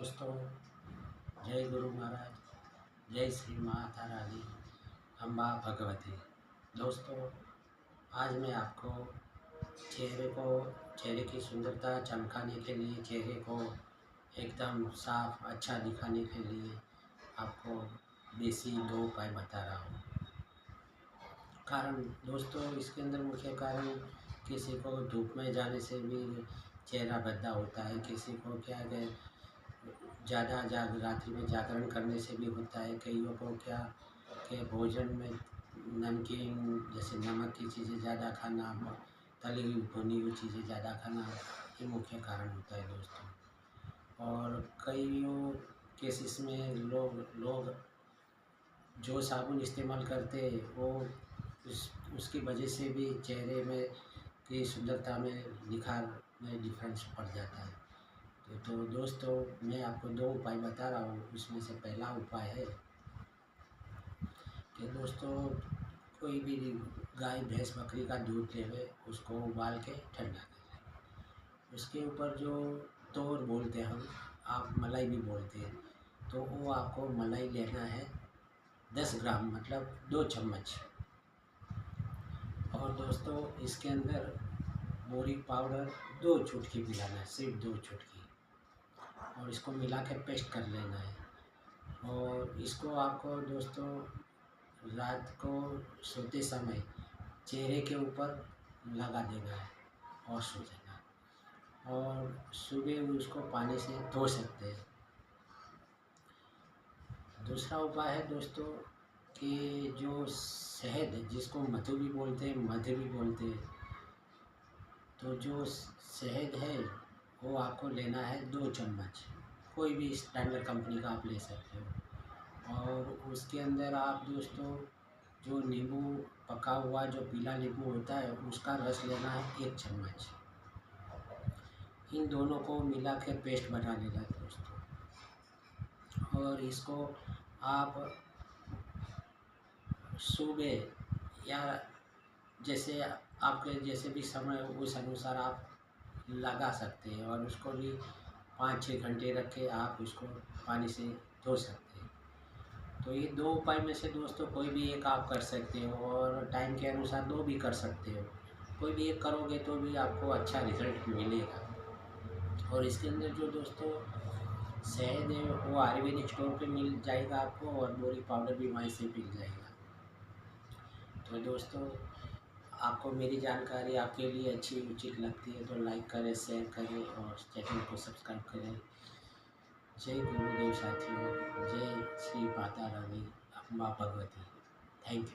दोस्तों, जय गुरु महाराज, जय श्री माता रानी अम्बा भगवती। दोस्तों, आज मैं आपको चेहरे की सुंदरता चमकाने के लिए, चेहरे को एकदम साफ अच्छा दिखाने के लिए आपको देसी 2 उपाय बता रहा हूँ। कारण दोस्तों, इसके अंदर मुख्य कारण किसी को धूप में जाने से भी चेहरा भद्दा होता है, किसी को क्या है ज़्यादा रात्रि में जागरण करने से भी होता है, कईयों को क्या कि भोजन में नमकीन जैसे नमक की चीज़ें ज़्यादा खाना, तली हुई भुनी हुई चीज़ें ज़्यादा खाना, ये मुख्य कारण होता है दोस्तों। और कईयों केसेस में लोग जो साबुन इस्तेमाल करते हैं वो उसकी वजह से भी चेहरे में की सुंदरता में निखार में डिफरेंस पड़ जाता है। तो दोस्तों, मैं आपको 2 उपाय बता रहा हूँ। उसमें से पहला उपाय है कि दोस्तों, कोई भी गाय भैंस बकरी का दूध लेवे, उसको उबाल के ठंडा करें। उसके ऊपर जो तोर बोलते हैं हम, आप मलाई भी बोलते हैं, तो वो आपको मलाई लेना है 10 ग्राम, मतलब 2 चम्मच। और दोस्तों, इसके अंदर बोरिक पाउडर 2 चुटकी मिलाना है, सिर्फ 2 चुटकी, और इसको मिला के पेस्ट कर लेना है। और इसको आपको दोस्तों रात को सोते समय चेहरे के ऊपर लगा देना है और सो जाना। और सुबह उसको पानी से धो सकते हैं। दूसरा उपाय है दोस्तों कि जो शहद, जिसको मधु भी बोलते हैं, मध भी बोलते हैं, तो जो शहद है वो आपको लेना है 2 चम्मच। कोई भी स्टैंडर्ड कंपनी का आप ले सकते हो। और उसके अंदर आप दोस्तों जो नींबू, पका हुआ जो पीला नींबू होता है, उसका रस लेना है 1 चम्मच। इन दोनों को मिला के पेस्ट बना लेना है दोस्तों। और इसको आप सुबह या जैसे आपके जैसे भी समय हो उस अनुसार आप लगा सकते हैं, और उसको भी 5-6 घंटे रख के आप उसको पानी से धो सकते हैं। तो ये 2 उपाय में से दोस्तों कोई भी एक आप कर सकते हो, और टाइम के अनुसार 2 भी कर सकते हो। कोई भी एक करोगे तो भी आपको अच्छा रिज़ल्ट मिलेगा। और इसके अंदर जो दोस्तों शहद है वो आयुर्वेदिक स्टोर पे मिल जाएगा आपको, और बोरिक पाउडर भी वहीं से मिल जाएगा। तो दोस्तों, आपको मेरी जानकारी आपके लिए अच्छी उचित लगती है तो लाइक करें, शेयर करें और चैनल को सब्सक्राइब करें। जय गुरुदेव साथियों, जय श्री माता रानी अम्बा भगवती। Thank you.